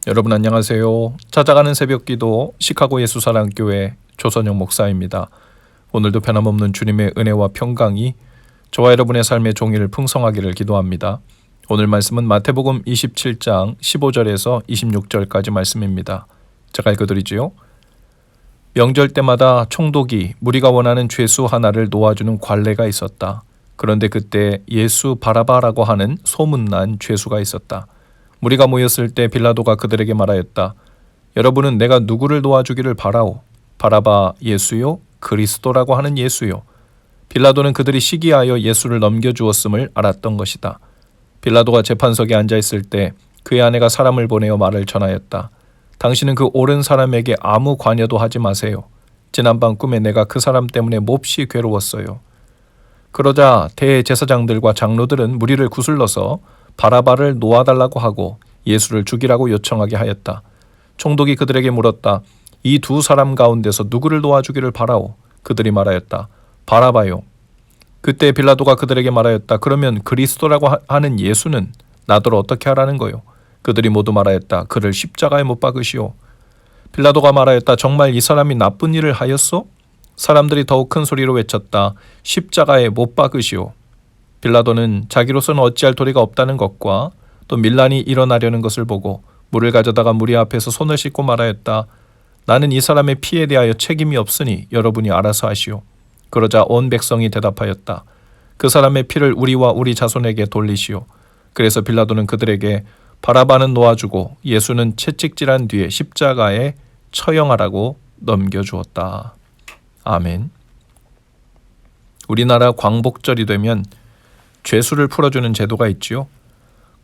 여러분 안녕하세요. 찾아가는 새벽기도 시카고 예수사랑교회 조선영 목사입니다. 오늘도 변함없는 주님의 은혜와 평강이 저와 여러분의 삶의 종일 풍성하기를 기도합니다. 오늘 말씀은 마태복음 27장 15절에서 26절까지 말씀입니다. 제가 읽어드리지요. 명절 때마다 총독이 무리가 원하는 죄수 하나를 놓아주는 관례가 있었다. 그런데 그때 예수 바라바라고 하는 소문난 죄수가 있었다. 무리가 모였을 때 빌라도가 그들에게 말하였다. 여러분은 내가 누구를 놓아주기를 바라오? 바라바 예수요? 그리스도라고 하는 예수요? 빌라도는 그들이 시기하여 예수를 넘겨주었음을 알았던 것이다. 빌라도가 재판석에 앉아있을 때 그의 아내가 사람을 보내어 말을 전하였다. 당신은 그 옳은 사람에게 아무 관여도 하지 마세요. 지난밤 꿈에 내가 그 사람 때문에 몹시 괴로웠어요. 그러자 대제사장들과 장로들은 무리를 구슬러서 바라바를 놓아달라고 하고 예수를 죽이라고 요청하게 하였다. 총독이 그들에게 물었다. 이 두 사람 가운데서 누구를 놓아주기를 바라오? 그들이 말하였다. 바라바요. 그때 빌라도가 그들에게 말하였다. 그러면 그리스도라고 하는 예수는 나더러 어떻게 하라는 거요? 그들이 모두 말하였다. 그를 십자가에 못 박으시오. 빌라도가 말하였다. 정말 이 사람이 나쁜 일을 하였소? 사람들이 더욱 큰 소리로 외쳤다. 십자가에 못 박으시오. 빌라도는 자기로서는 어찌할 도리가 없다는 것과 또 밀란이 일어나려는 것을 보고 물을 가져다가 무리 앞에서 손을 씻고 말하였다. 나는 이 사람의 피에 대하여 책임이 없으니 여러분이 알아서 하시오. 그러자 온 백성이 대답하였다. 그 사람의 피를 우리와 우리 자손에게 돌리시오. 그래서 빌라도는 그들에게 바라바는 놓아주고 예수는 채찍질한 뒤에 십자가에 처형하라고 넘겨주었다. 아멘. 우리나라 광복절이 되면 죄수를 풀어주는 제도가 있지요.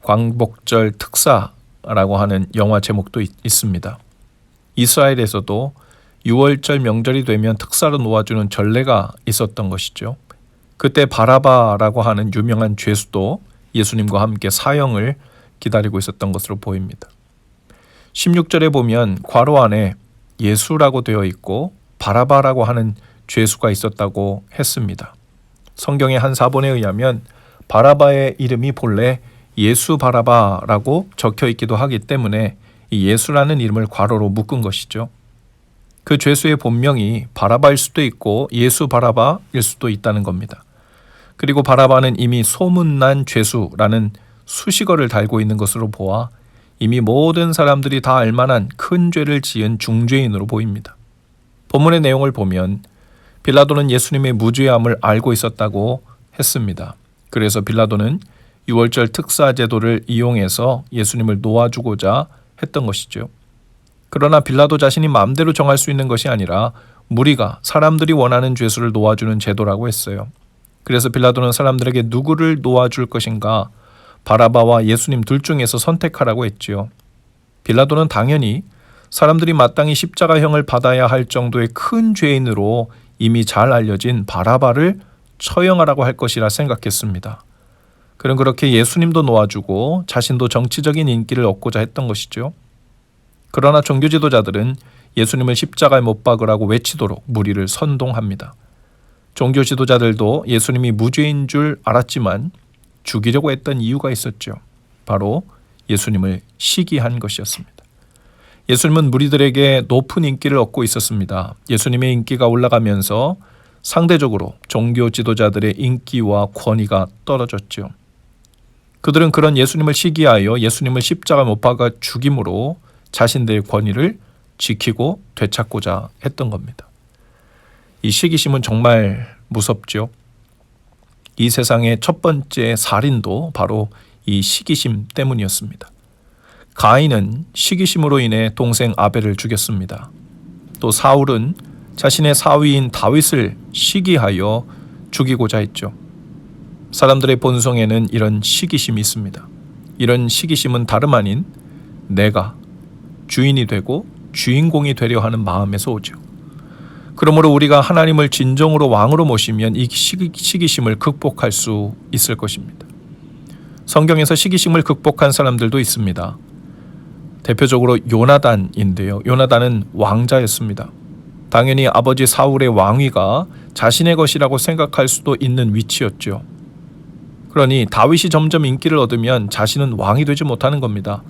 광복절 특사라고 하는 영화 제목도 있습니다. 이스라엘에서도 6월절 명절이 되면 특사로 놓아주는 전례가 있었던 것이죠. 그때 바라바라고 하는 유명한 죄수도 예수님과 함께 사형을 기다리고 있었던 것으로 보입니다. 16절에 보면 괄호 안에 예수라고 되어 있고 바라바라고 하는 죄수가 있었다고 했습니다. 성경의 한 사본에 의하면 바라바의 이름이 본래 예수 바라바라고 적혀 있기도 하기 때문에 이 예수라는 이름을 괄호로 묶은 것이죠. 그 죄수의 본명이 바라바일 수도 있고 예수 바라바일 수도 있다는 겁니다. 그리고 바라바는 이미 소문난 죄수라는 수식어를 달고 있는 것으로 보아 이미 모든 사람들이 다 알만한 큰 죄를 지은 중죄인으로 보입니다. 본문의 내용을 보면 빌라도는 예수님의 무죄함을 알고 있었다고 했습니다. 그래서 빌라도는 6월절 특사 제도를 이용해서 예수님을 놓아주고자 했던 것이죠. 그러나 빌라도 자신이 마음대로 정할 수 있는 것이 아니라 무리가 사람들이 원하는 죄수를 놓아주는 제도라고 했어요. 그래서 빌라도는 사람들에게 누구를 놓아줄 것인가 바라바와 예수님 둘 중에서 선택하라고 했지요. 빌라도는 당연히 사람들이 마땅히 십자가형을 받아야 할 정도의 큰 죄인으로 이미 잘 알려진 바라바를 처형하라고 할 것이라 생각했습니다. 그는 그렇게 예수님도 놓아주고 자신도 정치적인 인기를 얻고자 했던 것이죠. 그러나 종교 지도자들은 예수님을 십자가에 못 박으라고 외치도록 무리를 선동합니다. 종교 지도자들도 예수님이 무죄인 줄 알았지만 죽이려고 했던 이유가 있었죠. 바로 예수님을 시기한 것이었습니다. 예수님은 무리들에게 높은 인기를 얻고 있었습니다. 예수님의 인기가 올라가면서 상대적으로 종교 지도자들의 인기와 권위가 떨어졌죠. 그들은 그런 예수님을 시기하여 예수님을 십자가에 못 박아 죽임으로 자신들의 권위를 지키고 되찾고자 했던 겁니다. 이 시기심은 정말 무섭죠. 이 세상의 첫 번째 살인도 바로 이 시기심 때문이었습니다. 가인은 시기심으로 인해 동생 아벨을 죽였습니다. 또 사울은 자신의 사위인 다윗을 시기하여 죽이고자 했죠. 사람들의 본성에는 이런 시기심이 있습니다. 이런 시기심은 다름 아닌 내가 주인이 되고 주인공이 되려 하는 마음에서 오죠. 그러므로 우리가 하나님을 진정으로 왕으로 모시면 이 시기심을 극복할 수 있을 것입니다. 성경에서 시기심을 극복한 사람들도 있습니다. 대표적으로 요나단인데요. 요나단은 왕자였습니다. 당연히 아버지 사울의 왕위가 자신의 것이라고 생각할 수도 있는 위치였죠. 그러니 다윗이 점점 인기를 얻으면 자신은 왕이 되지 못하는 겁니다.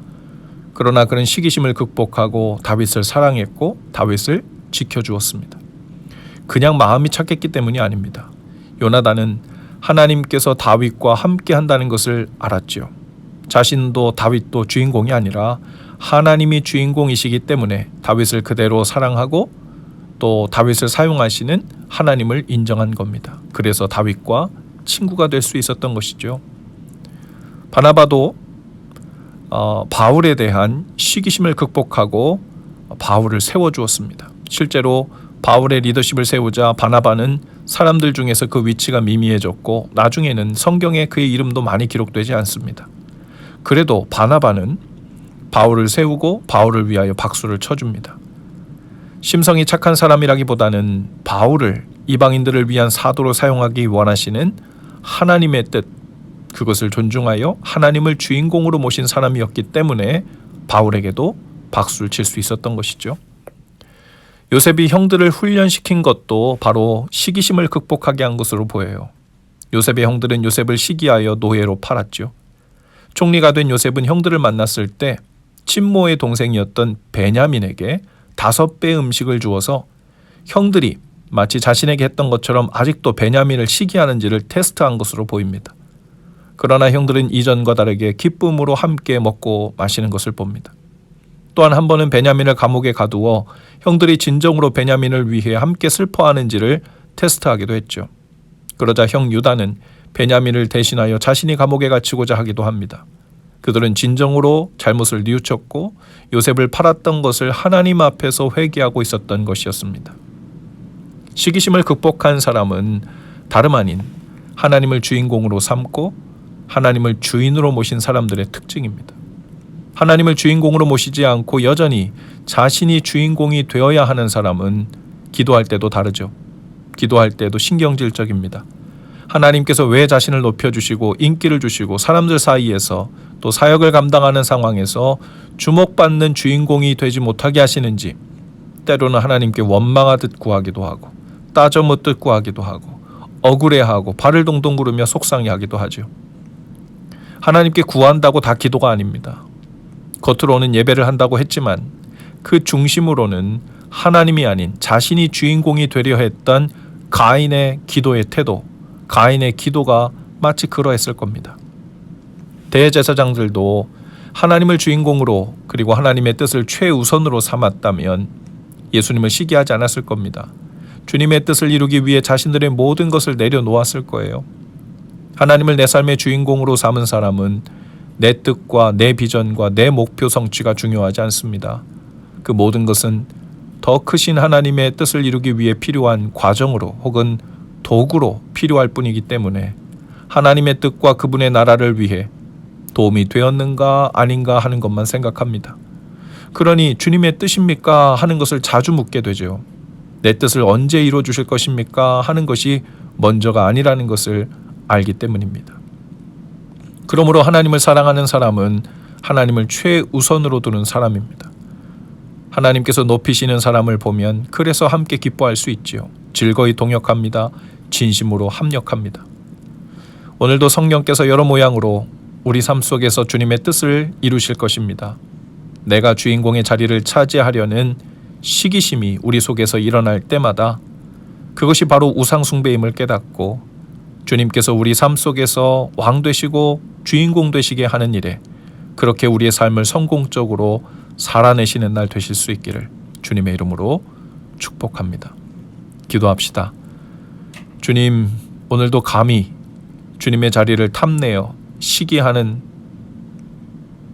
그러나 그는 시기심을 극복하고 다윗을 사랑했고 다윗을 지켜주었습니다. 그냥 마음이 착했기 때문이 아닙니다. 요나단은 하나님께서 다윗과 함께 한다는 것을 알았지요. 자신도 다윗도 주인공이 아니라 하나님이 주인공이시기 때문에 다윗을 그대로 사랑하고 또 다윗을 사용하시는 하나님을 인정한 겁니다. 그래서 다윗과 친구가 될 수 있었던 것이죠. 바나바도 바울에 대한 시기심을 극복하고 바울을 세워주었습니다. 실제로 바울의 리더십을 세우자 바나바는 사람들 중에서 그 위치가 미미해졌고 나중에는 성경에 그의 이름도 많이 기록되지 않습니다. 그래도 바나바는 바울을 세우고 바울을 위하여 박수를 쳐줍니다. 심성이 착한 사람이라기보다는 바울을 이방인들을 위한 사도로 사용하기 원하시는 하나님의 뜻, 그것을 존중하여 하나님을 주인공으로 모신 사람이었기 때문에 바울에게도 박수를 칠 수 있었던 것이죠. 요셉이 형들을 훈련시킨 것도 바로 시기심을 극복하게 한 것으로 보여요. 요셉의 형들은 요셉을 시기하여 노예로 팔았죠. 총리가 된 요셉은 형들을 만났을 때 친모의 동생이었던 베냐민에게 5배 음식을 주어서 형들이 마치 자신에게 했던 것처럼 아직도 베냐민을 시기하는지를 테스트한 것으로 보입니다. 그러나 형들은 이전과 다르게 기쁨으로 함께 먹고 마시는 것을 봅니다. 또한 한 번은 베냐민을 감옥에 가두어 형들이 진정으로 베냐민을 위해 함께 슬퍼하는지를 테스트하기도 했죠. 그러자 형 유다는 베냐민을 대신하여 자신이 감옥에 갇히고자 하기도 합니다. 그들은 진정으로 잘못을 뉘우쳤고 요셉을 팔았던 것을 하나님 앞에서 회개하고 있었던 것이었습니다. 시기심을 극복한 사람은 다름 아닌 하나님을 주인공으로 삼고 하나님을 주인으로 모신 사람들의 특징입니다. 하나님을 주인공으로 모시지 않고 여전히 자신이 주인공이 되어야 하는 사람은 기도할 때도 다르죠. 기도할 때도 신경질적입니다. 하나님께서 왜 자신을 높여주시고 인기를 주시고 사람들 사이에서 또 사역을 감당하는 상황에서 주목받는 주인공이 되지 못하게 하시는지 때로는 하나님께 원망하듯 구하기도 하고 따져 묻듯 구하기도 하고 억울해하고 발을 동동 구르며 속상해하기도 하죠. 하나님께 구한다고 다 기도가 아닙니다. 겉으로는 예배를 한다고 했지만 그 중심으로는 하나님이 아닌 자신이 주인공이 되려 했던 가인의 기도의 태도, 가인의 기도가 마치 그러했을 겁니다. 대제사장들도 하나님을 주인공으로 그리고 하나님의 뜻을 최우선으로 삼았다면 예수님을 시기하지 않았을 겁니다. 주님의 뜻을 이루기 위해 자신들의 모든 것을 내려놓았을 거예요. 하나님을 내 삶의 주인공으로 삼은 사람은 내 뜻과 내 비전과 내 목표 성취가 중요하지 않습니다. 그 모든 것은 더 크신 하나님의 뜻을 이루기 위해 필요한 과정으로 혹은 도구로 필요할 뿐이기 때문에 하나님의 뜻과 그분의 나라를 위해 도움이 되었는가 아닌가 하는 것만 생각합니다. 그러니 주님의 뜻입니까 하는 것을 자주 묻게 되죠. 내 뜻을 언제 이루어 주실 것입니까 하는 것이 먼저가 아니라는 것을 알기 때문입니다. 그러므로 하나님을 사랑하는 사람은 하나님을 최우선으로 두는 사람입니다. 하나님께서 높이시는 사람을 보면 그래서 함께 기뻐할 수 있지요. 즐거이 동역합니다. 진심으로 합력합니다. 오늘도 성령께서 여러 모양으로 우리 삶 속에서 주님의 뜻을 이루실 것입니다. 내가 주인공의 자리를 차지하려는 시기심이 우리 속에서 일어날 때마다 그것이 바로 우상숭배임을 깨닫고 주님께서 우리 삶 속에서 왕 되시고 주인공 되시게 하는 일에 그렇게 우리의 삶을 성공적으로 살아내시는 날 되실 수 있기를 주님의 이름으로 축복합니다. 기도합시다. 주님, 오늘도 감히 주님의 자리를 탐내어 시기하는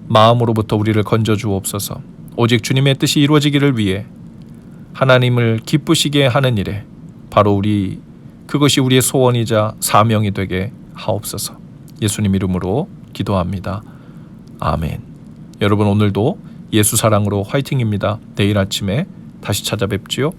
마음으로부터 우리를 건져 주옵소서. 오직 주님의 뜻이 이루어지기를 위해 하나님을 기쁘시게 하는 일에 바로 그것이 우리의 소원이자 사명이 되게 하옵소서. 예수님 이름으로 기도합니다. 아멘. 여러분 오늘도 예수 사랑으로 화이팅입니다. 내일 아침에 다시 찾아뵙지요.